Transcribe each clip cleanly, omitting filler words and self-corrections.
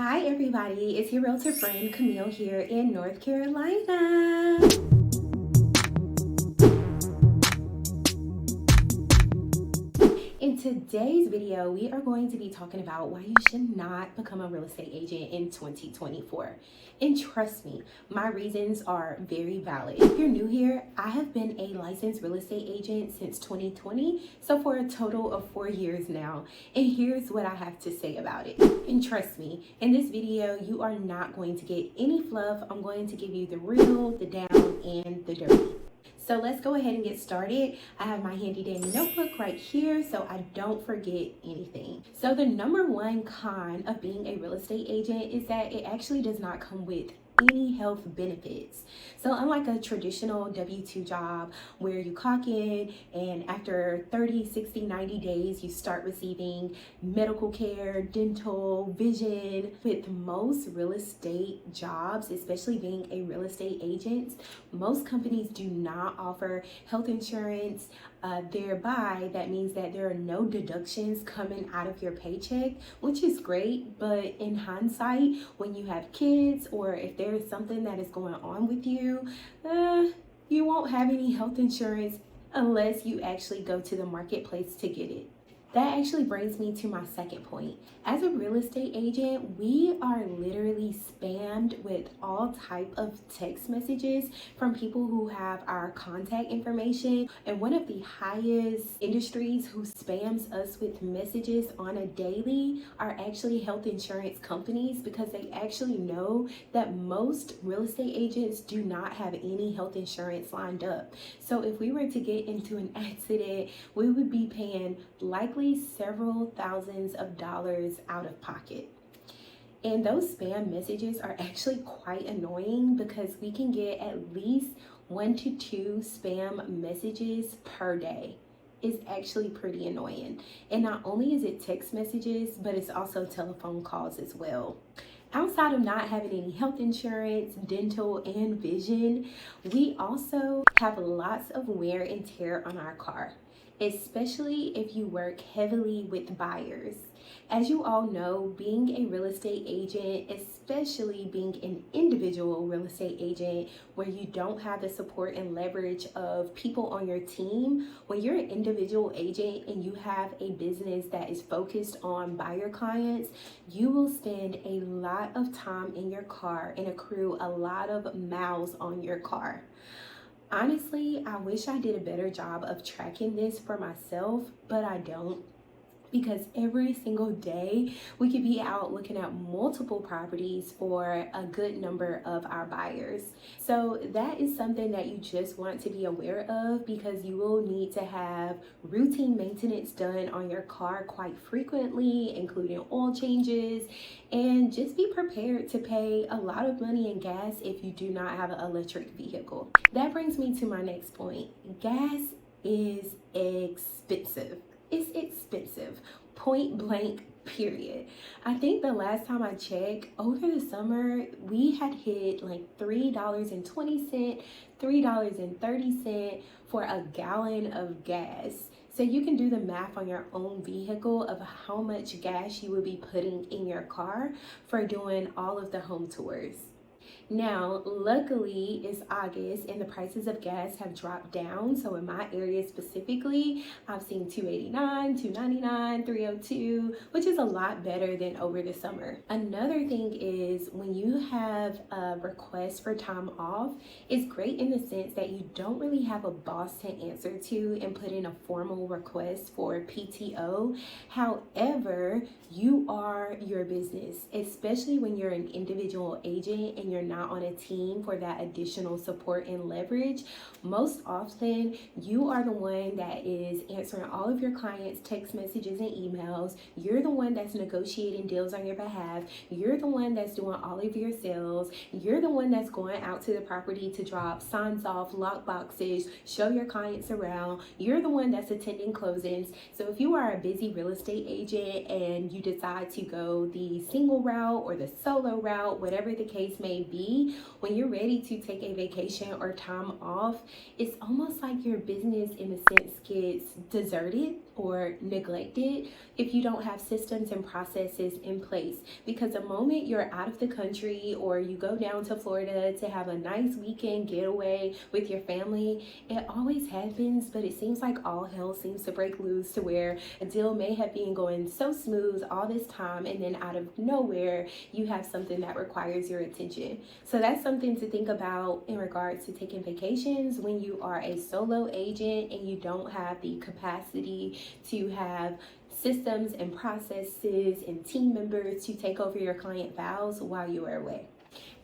Hi everybody, it's your realtor friend Camille here in North Carolina. In today's video, we are going to be talking about why you should not become a real estate agent in 2024. And trust me, my reasons are very valid. If you're new here, I have been a licensed real estate agent since 2020, so for a total of 4 years now. And here's what I have to say about it. And trust me, in this video, you are not going to get any fluff. I'm going to give you the real, the down, and the dirty. So let's go ahead and get started. I have my handy dandy notebook right here so I don't forget anything. So the number one con of being a real estate agent is that it actually does not come with any health benefits. So unlike a traditional W-2 job where you clock in and after 30, 60, 90 days, you start receiving medical care, dental, vision. With most real estate jobs, especially being a real estate agent, most companies do not offer health insurance. Thereby, that means that there are no deductions coming out of your paycheck, which is great. But in hindsight, when you have kids or if there is something that is going on with you, you won't have any health insurance unless you actually go to the marketplace to get it. That actually brings me to my second point. As a real estate agent, we are literally spammed with all type of text messages from people who have our contact information. And one of the highest industries who spams us with messages on a daily are actually health insurance companies, because they actually know that most real estate agents do not have any health insurance lined up. So if we were to get into an accident, we would be paying likely several thousands of dollars out of pocket. And those spam messages are actually quite annoying because we can get at least 1 to 2 spam messages per day. It's actually pretty annoying. And not only is it text messages, but it's also telephone calls as well. Outside of not having any health insurance, dental, and vision, we also have lots of wear and tear on our car, especially if you work heavily with buyers. As you all know, being a real estate agent, especially being an individual real estate agent where you don't have the support and leverage of people on your team, when you're an individual agent and you have a business that is focused on buyer clients, you will spend a lot of time in your car and accrue a lot of miles on your car. Honestly, I wish I did a better job of tracking this for myself, but I don't. Because every single day we could be out looking at multiple properties for a good number of our buyers. So that is something that you just want to be aware of, because you will need to have routine maintenance done on your car quite frequently, including oil changes, and just be prepared to pay a lot of money in gas if you do not have an electric vehicle. That brings me to my next point. Gas is expensive. It's expensive, point blank, period. I think the last time I checked, over the summer, we had hit like $3.20, $3.30 for a gallon of gas. So you can do the math on your own vehicle of how much gas you would be putting in your car for doing all of the home tours. Now, luckily, it's August and the prices of gas have dropped down. So in my area specifically, I've seen $2.89, $2.99, $3.02, which is a lot better than over the summer. Another thing is when you have a request for time off, it's great in the sense that you don't really have a boss to answer to and put in a formal request for PTO. However, you are your business, especially when you're an individual agent and you're not on a team for that additional support and leverage. Most often, you are the one that is answering all of your clients' text messages and emails. You're the one that's negotiating deals on your behalf. You're the one that's doing all of your sales. You're the one that's going out to the property to drop signs off, lock boxes, show your clients around. You're the one that's attending closings. So if you are a busy real estate agent and you decide to go the single route or the solo route, whatever the case may may be, when you're ready to take a vacation or time off, it's almost like your business in a sense gets deserted or neglected if you don't have systems and processes in place. Because the moment you're out of the country or you go down to Florida to have a nice weekend getaway with your family, it always happens, but it seems like all hell seems to break loose, to where a deal may have been going so smooth all this time, and then out of nowhere you have something that requires your attention. So that's something to think about in regards to taking vacations when you are a solo agent and you don't have the capacity to have systems and processes and team members to take over your client files while you are away.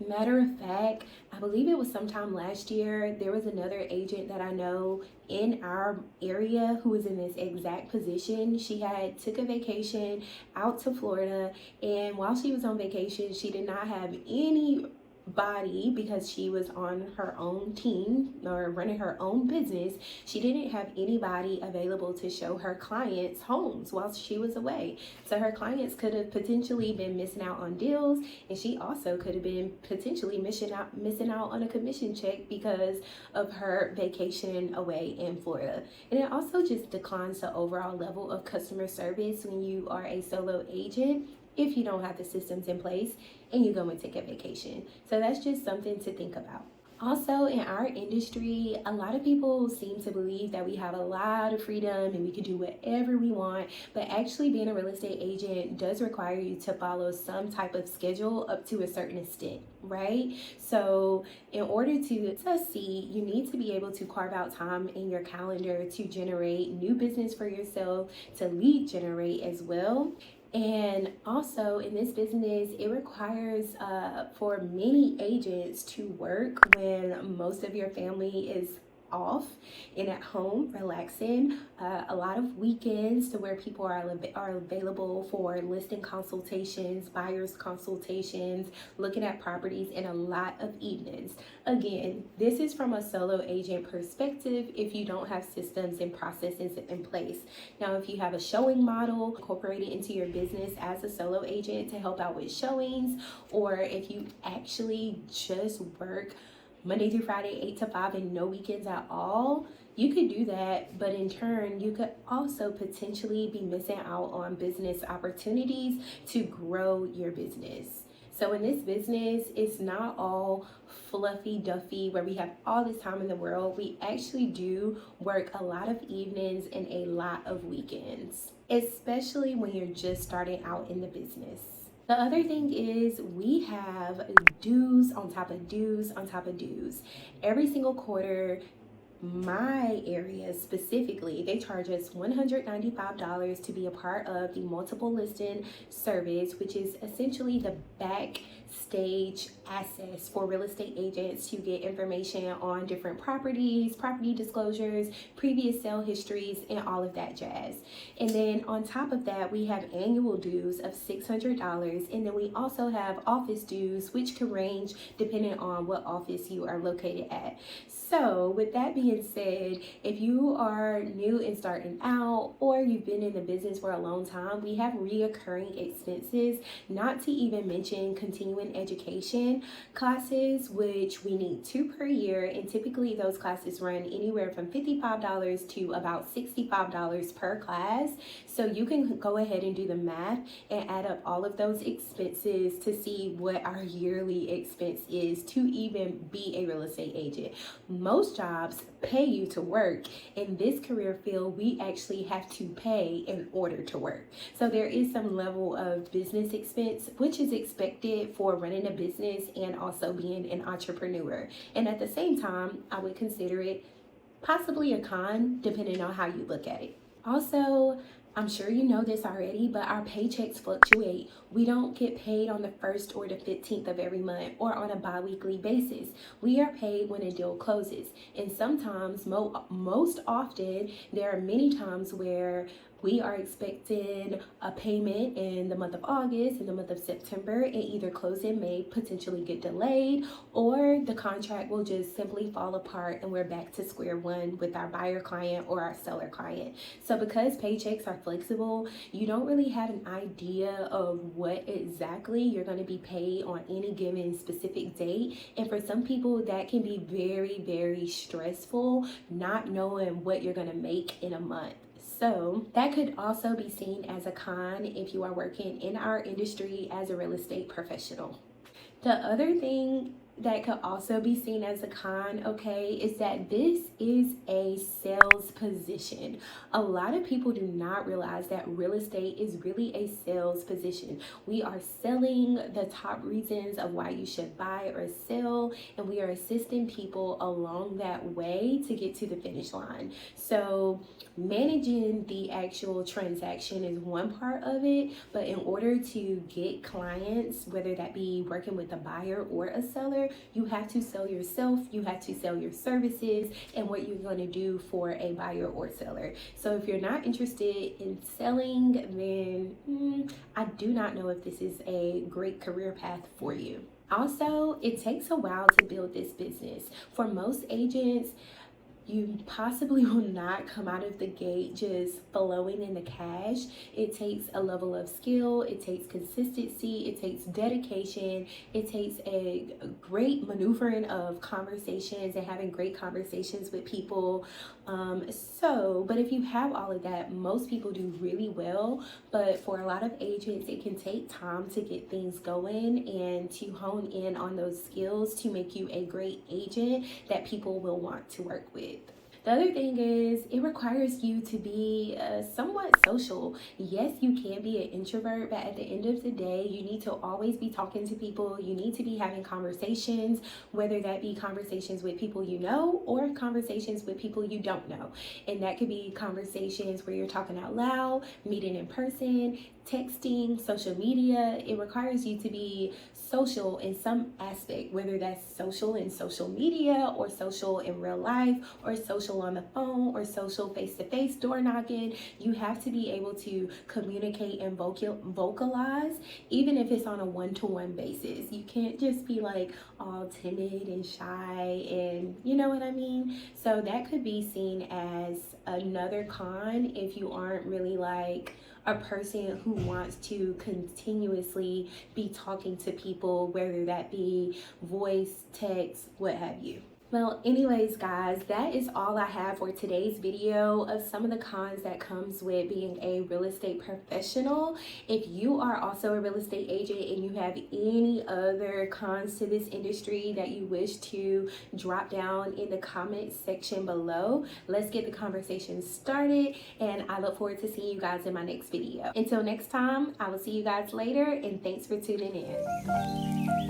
Matter of fact, I believe it was sometime last year, there was another agent that I know in our area who was in this exact position. She had took a vacation out to Florida, and while she was on vacation, she did not have any body because she was on her own team or running her own business. She didn't have anybody available to show her clients homes while she was away. So her clients could have potentially been missing out on deals, and she also could have been potentially missing out on a commission check because of her vacation away in Florida. And it also just declines the overall level of customer service when you are a solo agent if you don't have the systems in place and you go and take a vacation. So that's just something to think about. Also, in our industry, a lot of people seem to believe that we have a lot of freedom and we can do whatever we want, but actually being a real estate agent does require you to follow some type of schedule up to a certain extent, right? So in order to succeed, you need to be able to carve out time in your calendar to generate new business for yourself, to lead generate as well. And also in this business, it requires for many agents to work when most of your family is off and at home relaxing. A lot of weekends to where people are available for listing consultations, buyers consultations, looking at properties, and a lot of evenings. Again, this is from a solo agent perspective if you don't have systems and processes in place. Now, if you have a showing model incorporated into your business as a solo agent to help out with showings, or if you actually just work Monday through Friday, 8 to 5, and no weekends at all, you could do that, but in turn, you could also potentially be missing out on business opportunities to grow your business. So in this business, it's not all fluffy duffy where we have all this time in the world. We actually do work a lot of evenings and a lot of weekends, especially when you're just starting out in the business. The other thing is we have dues on top of dues on top of dues. Every single quarter, my area specifically, they charge us $195 to be a part of the multiple listing service, which is essentially the backstage access for real estate agents to get information on different properties, property disclosures, previous sale histories, and all of that jazz. And then on top of that, we have annual dues of $600, and then we also have office dues, which can range depending on what office you are located at. So with that being said, if you are new and starting out, or you've been in the business for a long time, we have reoccurring expenses, not to even mention continuing education classes, which we need 2 per year. And typically those classes run anywhere from $55 to about $65 per class. So you can go ahead and do the math and add up all of those expenses to see what our yearly expense is to even be a real estate agent. Most jobs pay you to work. In this career field, we actually have to pay in order to work. So there is some level of business expense, which is expected for running a business and also being an entrepreneur. And at the same time, I would consider it possibly a con, depending on how you look at it. Also, I'm sure you know this already, but our paychecks fluctuate. We don't get paid on the 1st or the 15th of every month or on a bi-weekly basis. We are paid when a deal closes. And sometimes, most often, there are many times where We are expecting a payment in the month of August, in the month of September, and either closing may potentially get delayed, or the contract will just simply fall apart and we're back to square one with our buyer client or our seller client. So because paychecks are flexible, you don't really have an idea of what exactly you're going to be paid on any given specific date. And for some people, that can be very, very stressful, not knowing what you're going to make in a month. So that could also be seen as a con if you are working in our industry as a real estate professional. The other thing that could also be seen as a con, okay, is that this is a sales position. A lot of people do not realize that real estate is really a sales position. We are selling the top reasons of why you should buy or sell, and we are assisting people along that way to get to the finish line. So managing the actual transaction is one part of it, but in order to get clients, whether that be working with a buyer or a seller, you have to sell yourself, you have to sell your services and what you're going to do for a buyer or seller. So if you're not interested in selling, then I do not know if this is a great career path for you. Also, it takes a while to build this business. For most agents, you possibly will not come out of the gate just flowing in the cash. It takes a level of skill, it takes consistency, it takes dedication, it takes a great maneuvering of conversations and having great conversations with people. But if you have all of that, most people do really well. But for a lot of agents, it can take time to get things going and to hone in on those skills to make you a great agent that people will want to work with. The other thing is it requires you to be somewhat social. Yes, you can be an introvert, but at the end of the day, you need to always be talking to people. You need to be having conversations, whether that be conversations with people you know or conversations with people you don't know. And that could be conversations where you're talking out loud, meeting in person, texting, social media. It requires you to be social in some aspect, whether that's social in social media or social in real life or social on the phone or social face-to-face door knocking. You have to be able to communicate and vocalize, even if it's on a one-to-one basis. You can't just be like all timid and shy, and you know what I mean? So that could be seen as another con if you aren't really like a person who wants to continuously be talking to people, whether that be voice, text, what have you. Well, anyways, guys, that is all I have for today's video of some of the cons that comes with being a real estate professional. If you are also a real estate agent and you have any other cons to this industry that you wish to drop down in the comment section below, let's get the conversation started, and I look forward to seeing you guys in my next video. Until next time, I will see you guys later, and thanks for tuning in.